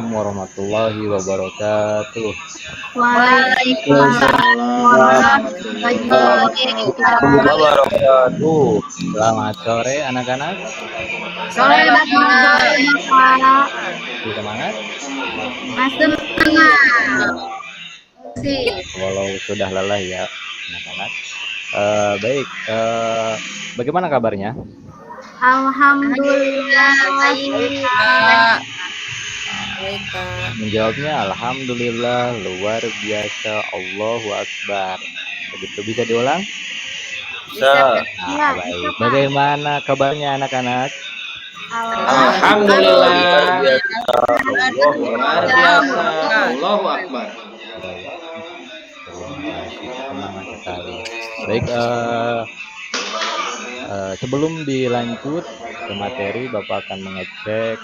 Assalamualaikum warahmatullahi wabarakatuh. Waalaikumsalam warahmatullahi Wabarakatuh. Selamat sore anak-anak. Sore Bapak. Semangat. Masih semangat. Walau sudah lelah ya anak-anak. Baik. Bagaimana kabarnya? Alhamdulillah baik, Pak. Menjawabnya alhamdulillah, luar biasa, Allahu Akbar. Begitu, bisa diulang? Bisa. Nah, baik. Bagaimana kabarnya anak-anak? Alhamdulillah, luar biasa, Allahu Akbar. Semangat sekali. Baik, sebelum dilanjut ke materi, Bapak akan mengecek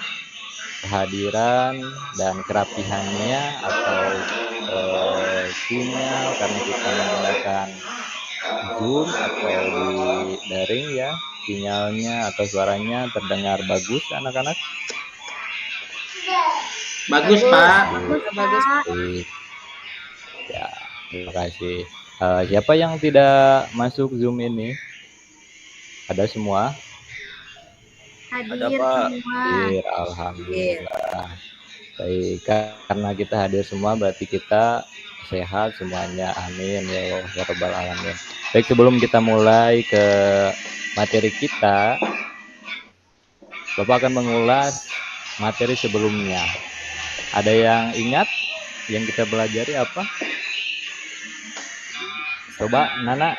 kehadiran dan kerapihannya atau sinyal, karena kita menggunakan Zoom atau di daring ya, sinyalnya atau suaranya terdengar bagus anak-anak? Bagus, Pak. Bagus. Ya, terima kasih. Siapa yang tidak masuk Zoom ini? Ada semua? Hadir semua. Hadir, alhamdulillah. Baik, karena kita hadir semua berarti kita sehat semuanya. Amin ya Allah ya rabbal alamin. Baik, sebelum kita mulai ke materi kita, Bapak akan mengulas materi sebelumnya. Ada yang ingat yang kita pelajari apa? Coba Nana,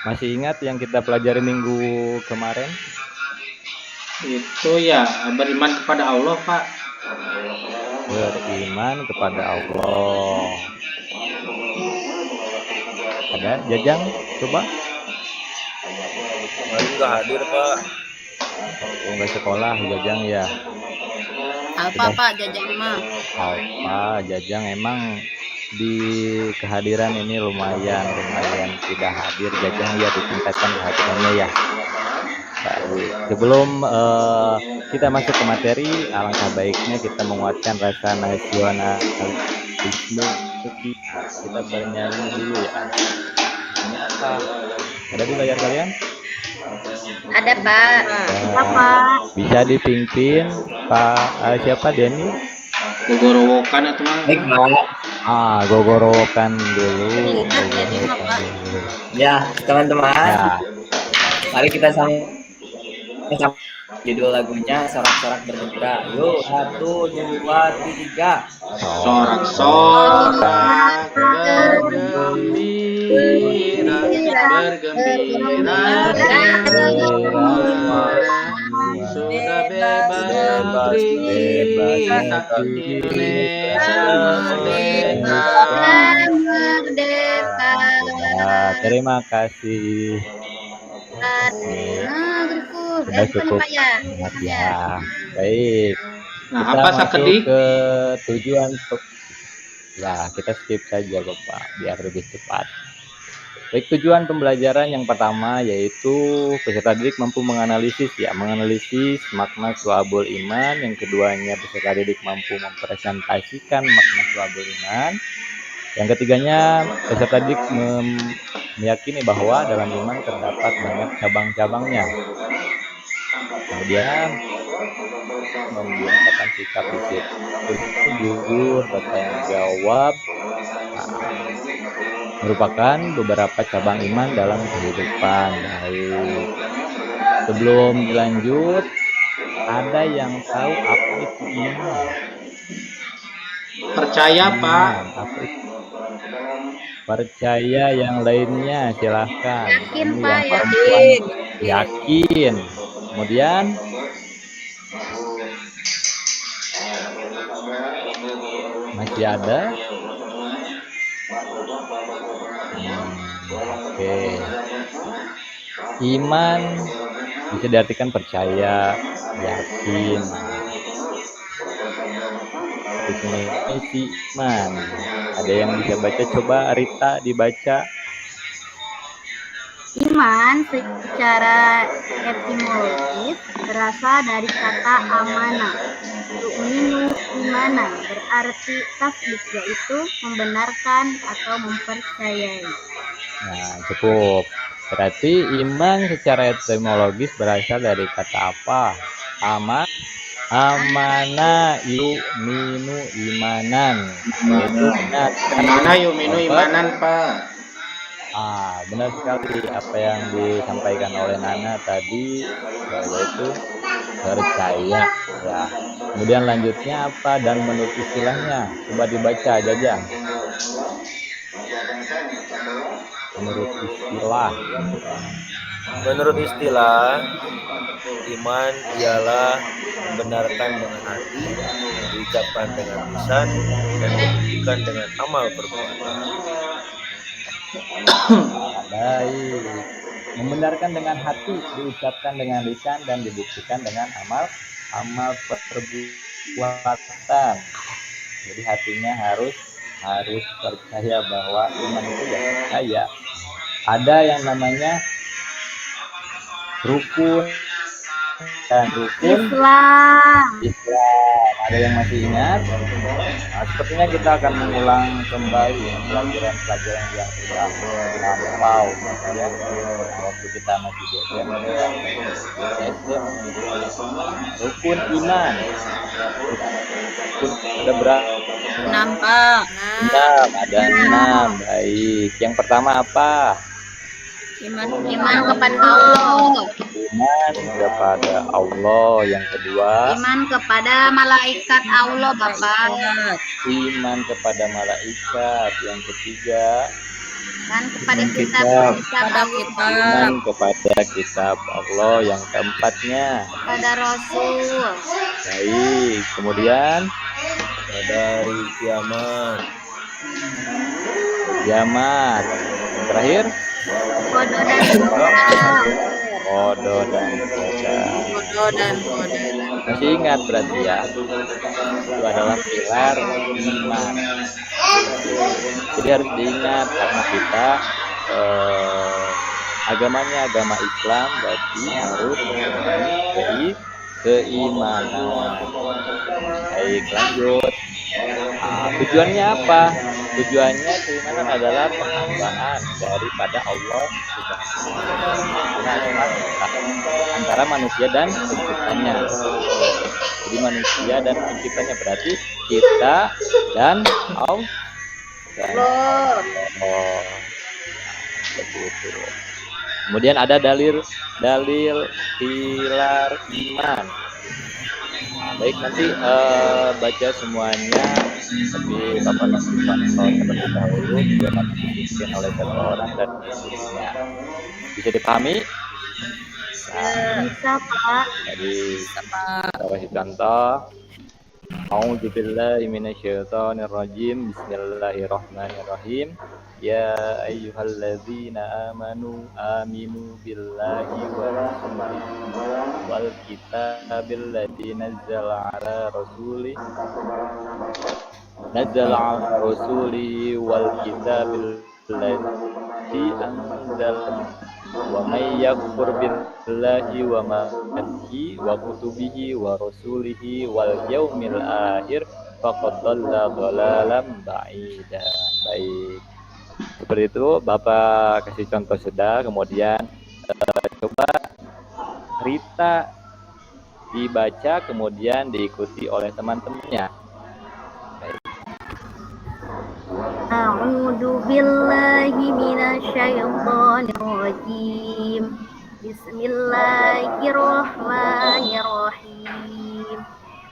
masih ingat yang kita pelajari minggu kemarin? Itu ya, beriman kepada Allah, Pak. Beriman kepada Allah. Ada Jajang? Coba. Lagi nggak hadir, Pak. Oh, nggak sekolah Jajang ya? Apa Pak Jajang mah? Apa Jajang emang di kehadiran ini lumayan tidak hadir Jajang ya, ditingkatkan kehadirannya ya. Baik. Sebelum kita masuk ke materi, alangkah baiknya kita menguatkan rasa nasionalisme. Kita bernyanyi dulu ya. Ini apa? Ada di layar kalian? Ada Pak. Pak. Bisa dipimpin Pak siapa Denny? Gogorowokan atau mana? Gogorowokan dulu. Ya, teman-teman. Ya. Mari kita sama judul lagunya Sorak-sorak bergembira. Yuk, 1, 2, 3. Sorak-sorak bergembira, bergembira, sudah bebas Merdeka. Terima kasih. Sudah cukup ya. Baik. Nah, kita apa masuk sakedik? ke tujuan. Ya, kita skip saja Bapak biar lebih cepat. Baik, tujuan pembelajaran yang pertama yaitu peserta didik mampu menganalisis makna syu'abul iman. Yang keduanya peserta didik mampu mempresentasikan makna syu'abul iman. Yang ketiganya peserta didik meyakini bahwa dalam iman terdapat banyak cabang-cabangnya. Kemudian membiasakan sikap disiplin, jujur, bertanggung jawab, merupakan beberapa cabang iman dalam kehidupan. Baik. Sebelum dilanjut, ada yang tahu apa itu iman? Percaya, Pak. Apa itu? Percaya, yang lainnya silahkan. Yakin Ini Pak, yang yakin. Kemudian masih ada? Oke. Iman bisa diartikan percaya, yakin. Definisi iman. Ada yang bisa baca? Coba Rita dibaca. Iman secara etimologis berasal dari kata amanah Tu'minu imanan berarti tasdik, yaitu membenarkan atau mempercayai. Nah, cukup. Berarti iman secara etimologis berasal dari kata apa? Amana yu'minu imanan. Yaitu benar. Mana yuminu imanan, Pak? Benar sekali apa yang disampaikan oleh Nana tadi, yaitu percaya ya. Kemudian lanjutnya apa dan menurut istilahnya? Coba dibaca Jajang. Menurut istilah. Menurut istilah, iman ialah membenarkan dengan hati, diucapkan dengan lisan, dan dibuktikan dengan amal perbuatan. Baik. Membenarkan dengan hati, diucapkan dengan lisan, dan dibuktikan dengan amal perbuatan. Jadi hatinya harus percaya bahwa iman itu ya percaya. Ada yang namanya rukun dan rukun Islam. Ada yang masih ingat? Nah, sepertinya kita akan mengulang kembali pelajaran-pelajaran yang sudah lampau ya. Waktu kita masih di SMP, rukun iman. Ada berapa? 6, Pak. 6, ada 6. Baik. Yang pertama apa? Iman kepada Allah. Iman kepada Allah. Yang kedua, Iman kepada malaikat Allah, Bapak. iman kepada malaikat. Yang ketiga, Dan kepada kitab iman kepada kitab Allah. Yang keempatnya, kepada Rasul. baik. Kemudian Dari kiamat, kiamat. Yang terakhir, Qada dan qadar. qada dan qadar. Masih ingat berarti ya? Itu adalah pilar iman. Jadi harus diingat karena kita agamanya agama Islam, berarti harus mempunyai keimanan. Baik, lanjut. Tujuannya apa? Tujuannya keimanan adalah penghambaan daripada Allah Subhanahu wa Ta'ala antara manusia dan penciptanya. Jadi manusia dan penciptanya berarti kita dan Allah. Begitu. Kemudian ada dalil pilar iman. Baik, nanti baca semuanya, tapi Bapak nanti pantau terlebih dahulu biar nanti dibikin oleh satu orang dan isinya bisa dipahami. Bisa, Pak. Jadi kita kasih contoh. A'udzubillahi minasyaitonirrajim. Bismillahirrahmanirrahim. Ya ayyuhalladzina aminu billahi wa rasulihi wal kitabil ladzi nazzala ala rasulihi wal kitabil ladzi anzala wa may yakfur billahi wa malaikatihi wa kutubihi wa rasulihi wal yaumil akhir faqad dhalla dhalalan ba'idan. Baik, seperti itu Bapak kasih contoh sudah. Kemudian coba Rita dibaca kemudian diikuti oleh teman-temannya. A'udzu billahi minasyaitonir rajim. Bismillahirrahmanirrahim.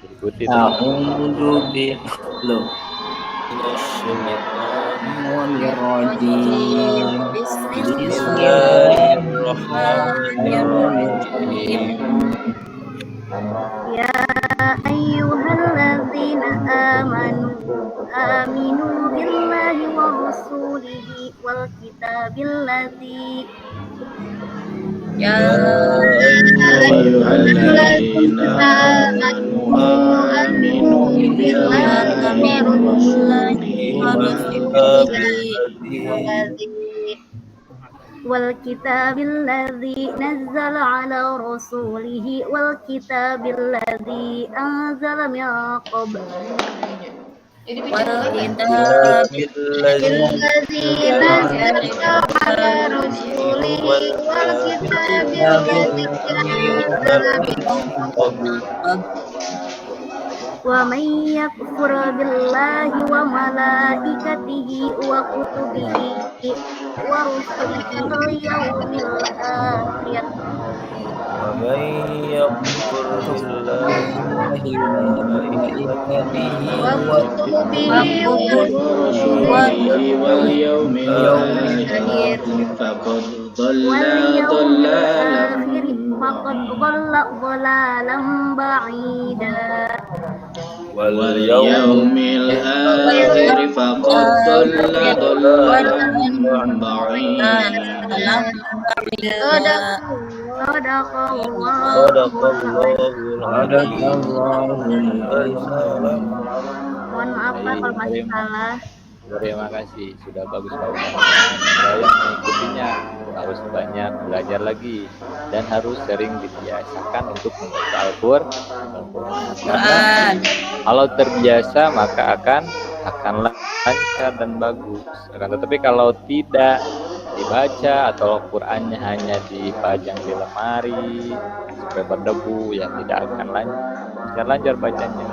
Diikuti A'udzu billahi Bismillahirrahmanirrahim. Ya ayyuhalladzina aminu billahi wa rasulihi wal kitabil ladzi Ya ayyuhalladzina aminu billahi wa rasulihi والكتاب الذي نزل على رسوله والكتاب الذي أنزل من قبل والكتاب الذي نزل على رسوله والكتاب الذي أنزل من قبل ومن يكفر بالله وملائكته وكتبه ورسله واليوم الآخر ومن يكفر بالله وكتبه ورسله واليوم الآخر فقد ضل ضلالا فقد ضل ضلالا بعيدا واليوم الآخر فقد ضل ضلالا بعيدا صدق Mohon maaf Pak kalau masih salah. Terima kasih, sudah bagus Pak Ustaz. Saya yang mengikutinya harus banyak belajar lagi dan harus sering dibiasakan untuk membaca Al-Qur'an. Karena kalau terbiasa maka akan lancar dan bagus. Tetapi kalau tidak dibaca atau Al-Qur'annya hanya dipajang di lemari sampai berdebu, ya tidak akan lancar bacanya.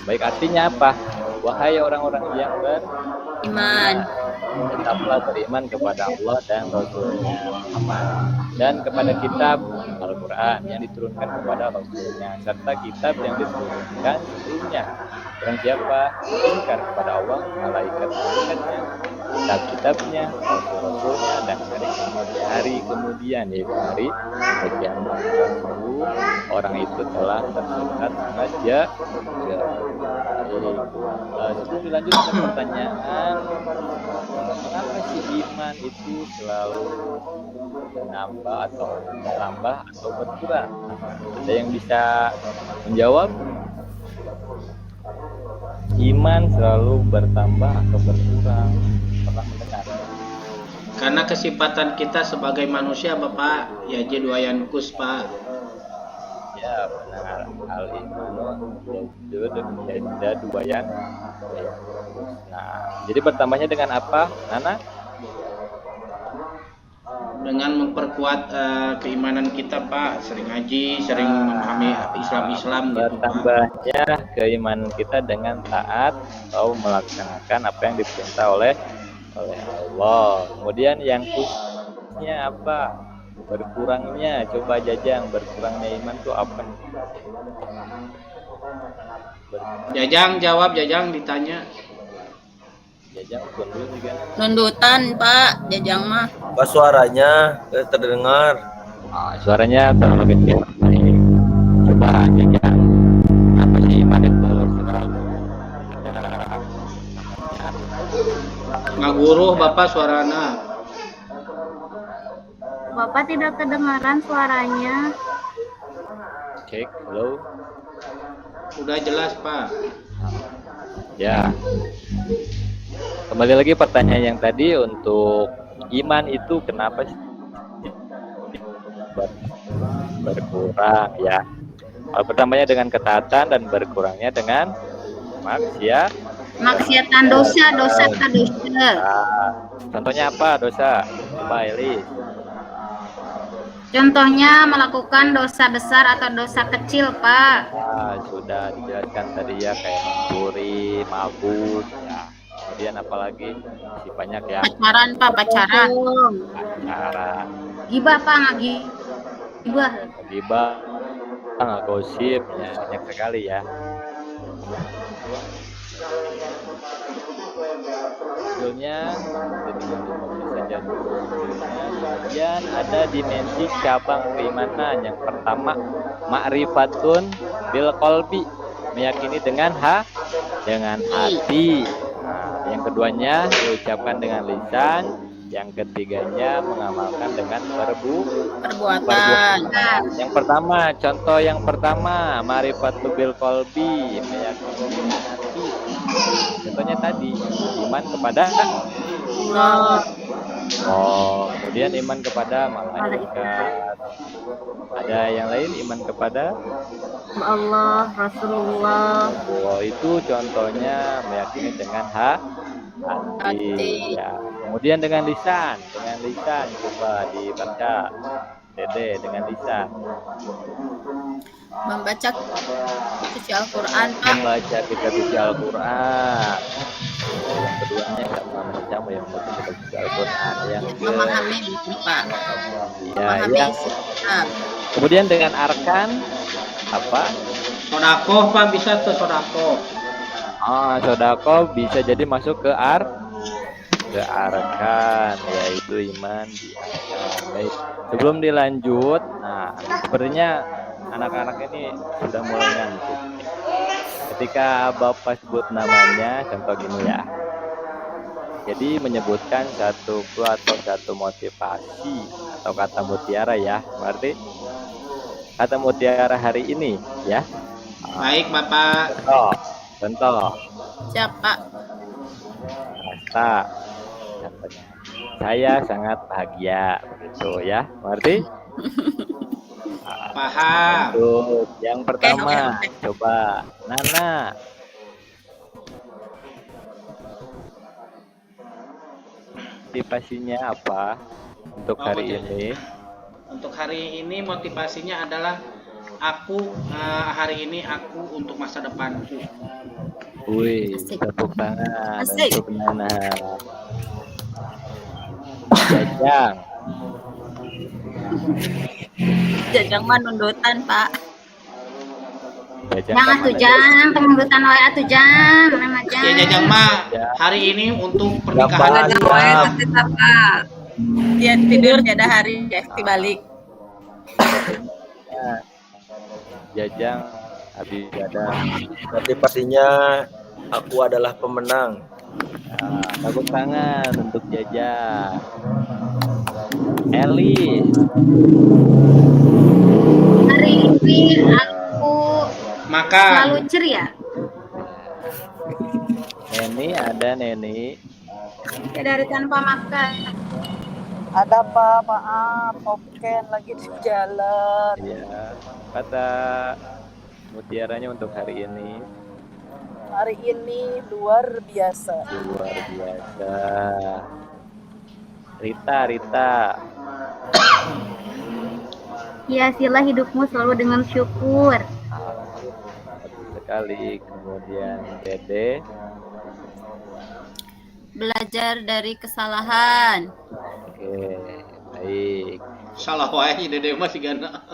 Baik, artinya apa? Wahai orang-orang yang beriman, tetaplah beriman kepada Allah dan Rasulnya Muhammad, dan kepada kitab Al-Quran yang diturunkan kepada Rasulnya, serta kitab yang diturunkan sebelumnya. Barang siapa ingkar kepada Allah, malaikat-malaikatnya, kitab-kitabnya, Rasul-Rasulnya, dan hari kemudian, yaitu hari kiamat, orang itu telah tersesat saja. Sebelum dilanjutkan pertanyaan, mengapa sih iman itu selalu menambah atau berkurang? Ada yang bisa menjawab? Iman selalu bertambah atau berkurang? Pernah mendengar? Karena kesifatan kita sebagai manusia Bapak, ya jedwayan kus Pak. Ya, benar. Hal itu ada dua yang. Nah, jadi bertambahnya dengan apa, Nana? Dengan memperkuat keimanan kita Pak, sering ngaji, sering memahami Islam gitu Pak. Bertambahnya keimanan kita dengan taat atau melaksanakan apa yang diperintah oleh Allah. Kemudian yang khususnya apa? Berkurangnya, coba Jajang, berkurangnya iman itu apa? Jajang jawab, Jajang ditanya. Jajang dulu juga. Nundutan Pak, Jajang mah. Apa suaranya terdengar? Suaranya terlalu kecil. Coba Jajang, apa sih iman itu selalu Ngaguruh Bapak suarana. Bapak tidak kedengaran suaranya. Cek, halo. Udah jelas Pak. Ya. Kembali lagi pertanyaan yang tadi, untuk iman itu kenapa sih berkurang ya? Pertamanya dengan ketaatan dan berkurangnya dengan Maksiatan dosa. Contohnya apa dosa? Coba Eli. Contohnya melakukan dosa besar atau dosa kecil, Pak. Sudah dijelaskan tadi ya, kayak mencuri, mabuk, ya. Kemudian apalagi masih banyak ya. Pacaran, Pak, pacaran. Gibah, Pak, Gibah, gosip, ya, banyak sekali ya. Hasilnya kemudian ada dimensi cabang keimanan. Yang pertama, ma'rifatun bil qalbi, meyakini dengan hati. Nah, yang keduanya diucapkan dengan lisan. Yang ketiganya mengamalkan dengan perbuatan. Yang pertama, contoh yang pertama, ma'rifatul bil qalbi, meyakini dengan hati. Contohnya tadi, iman kepada Allah. Oh, kemudian iman kepada malaikat. Ada yang lain iman kepada Allah, Rasulullah. Oh, itu contohnya meyakini dengan hati. Ya. Kemudian dengan lisan coba dibaca. Dede dengan lisan. Membaca suci Al-Quran, Pak. Membaca kitab suci Al-Quran. Yang keduanya sama macam yang membaca kitab suci Al-Quran. Yang Memahami, Pak. ya, Memahami yang isi kitab. kemudian dengan arkan apa? Sodakoh Pak, bisa tuh sodakoh. Sodako bisa jadi masuk ke arkan, yaitu iman di arkan. Baik, sebelum dilanjut, nah sepertinya anak-anak ini sudah mulai ngantuk. Ketika Bapak sebut namanya, contoh gini ya. Jadi menyebutkan satu clue atau satu motivasi atau kata mutiara ya. Berarti kata mutiara hari ini ya. Baik Bapak. Contoh. Siapa? Kata contohnya. Saya sangat bahagia begitu ya. Berarti Paham. untuk yang pertama Oke. coba Nana. Motivasinya apa untuk hari ini? Untuk hari ini motivasinya adalah hari ini aku untuk masa depanku. Wih, Asik. tepuk tangan Asik. untuk Nana. Jajang. Jajang mah nundutan, Pak. Jajang Jangan kemana? atuh jang, temen wae atuh jang, nama Ya jang. Jajang mah hari ini untuk pernikahan Bapak. aku. Gawe tapi apa? Dia tidur tiada hari ya dibalik. Jajang habis ada Motivasinya aku adalah pemenang. tepuk tangan untuk Jajang. Eli. Hari ini aku Makan. selalu ceria. Neni ada Neni. Ya dari tanpa makan. Ada Pak, maaf, Oken lagi di jalan. Iya. Kata mutiaranya untuk hari ini Hari ini luar biasa. luar biasa. Rita. Hiasilah hidupmu selalu dengan syukur. Bagus sekali. Kemudian Dede. Belajar dari kesalahan. Oke, baik. Salah wae Dede mah sigana.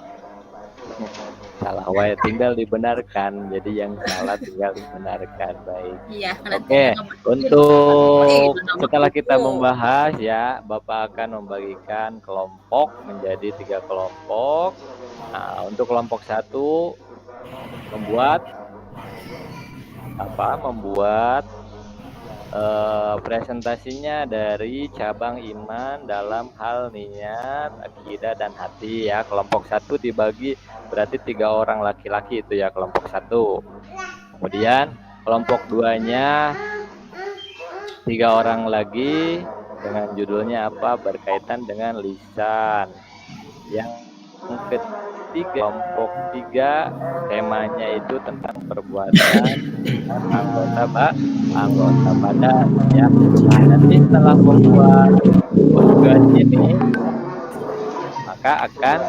Salah wae tinggal dibenarkan. Jadi yang salah tinggal dibenarkan. Baik. Iya, Oke, untuk setelah kita membahas ya, Bapak akan membagikan kelompok menjadi 3 kelompok. Nah, untuk kelompok 1 membuat presentasinya dari cabang iman dalam hal niat, akidah dan hati ya. Kelompok 1 dibagi berarti 3 orang laki-laki itu ya kelompok 1. Kemudian kelompok 2-nya 3 orang lagi dengan judulnya apa? Berkaitan dengan lisan. Yang ketiga kelompok 3 temanya itu tentang perbuatan anggota badan ya. Nah, nanti setelah membuat tugas ini maka akan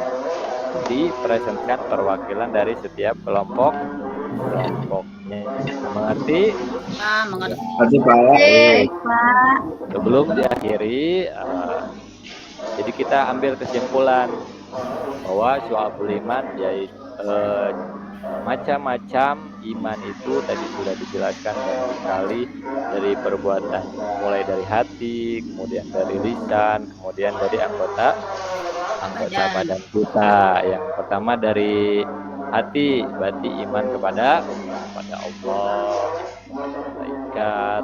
dipresentasikan perwakilan dari setiap kelompoknya. Mengerti? mengerti. Baik. Pak. Sebelum diakhiri, jadi kita ambil kesimpulan bahwa syu'abul iman yaitu macam-macam iman itu tadi sudah dijelaskan sekali dari perbuatan, mulai dari hati, kemudian dari lisan, kemudian dari anggota badan kita. Yang pertama dari hati, berarti iman kepada Allah, malaikat.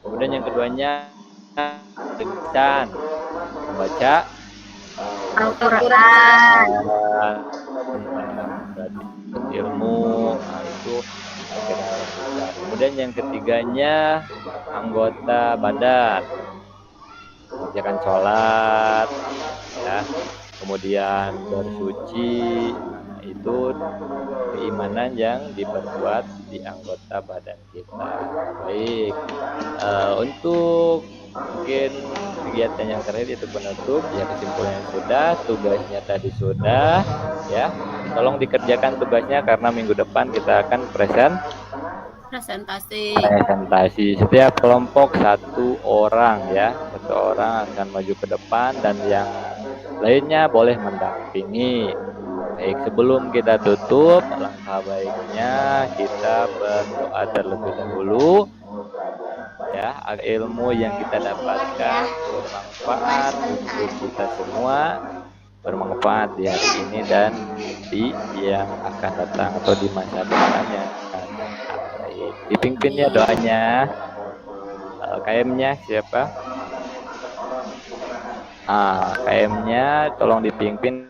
Kemudian yang keduanya lisan, membaca Al-Quran. ilmu, nah itu kemudian yang ketiganya anggota badan, mengerjakan sholat, ya, kemudian bersuci. Nah, itu keimanan yang diperbuat di anggota badan kita. Baik, untuk mungkin kegiatan yang terakhir itu penutup, ya kesimpulannya sudah, tugasnya tadi sudah, ya. Tolong dikerjakan tugasnya karena minggu depan kita akan Presentasi. setiap kelompok satu orang, ya, satu orang akan maju ke depan dan yang lainnya boleh mendampingi. Baik, sebelum kita tutup, alangkah baiknya kita berdoa terlebih dahulu, ya, agar ilmu yang kita dapatkan bermanfaat untuk kita semua, bermanfaat di hari ini dan di yang akan datang atau di masa depan yang akan datang. Baik, dipimpinnya doanya. KM-nya siapa? KM-nya tolong dipimpin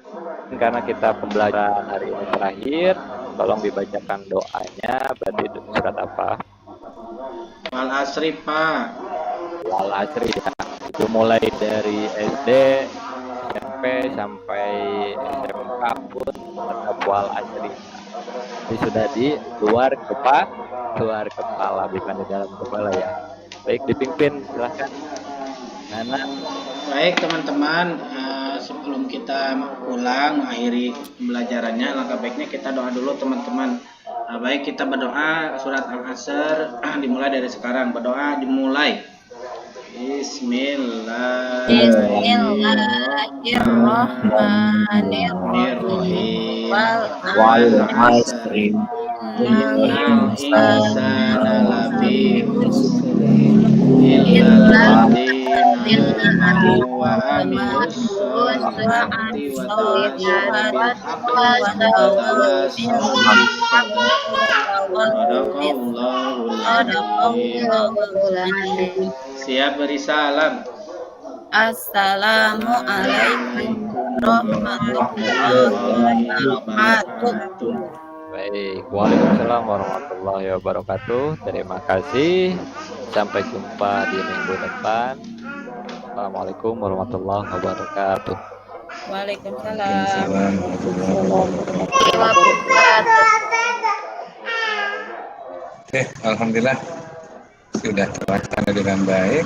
karena kita pembelajaran hari ini terakhir. Tolong dibacakan doanya. Berarti itu surat apa? Wal asri, Pak. Wal asri, ya. Itu mulai dari SD, SMP sampai SMK pun tetap wal asri. Ini sudah di luar kepala, bukan di dalam kepala, ya. Baik, dipimpin, silahkan Nana. Baik teman-teman, sebelum kita pulang mengakhiri pembelajarannya, langkah baiknya kita doa dulu teman-teman. Baik, kita berdoa surat Al-Asr dimulai dari sekarang. Berdoa dimulai. Bismillahirrahmanirrahim. Wal asri innal insana lafi khusr illa alladziina amanu wa amilus sholihati wa tawasaw bil haqqi wa tawasaw bis sabr. Sadaqallahul azim. Siap beri salam. Assalamualaikum warahmatullahi wabarakatuh. Baik, waalaikumsalam warahmatullahi wabarakatuh. Terima kasih. Sampai jumpa di minggu depan. Assalamualaikum warahmatullahi wabarakatuh. Waalaikumsalam. Alhamdulillah sudah terlaksana dengan baik.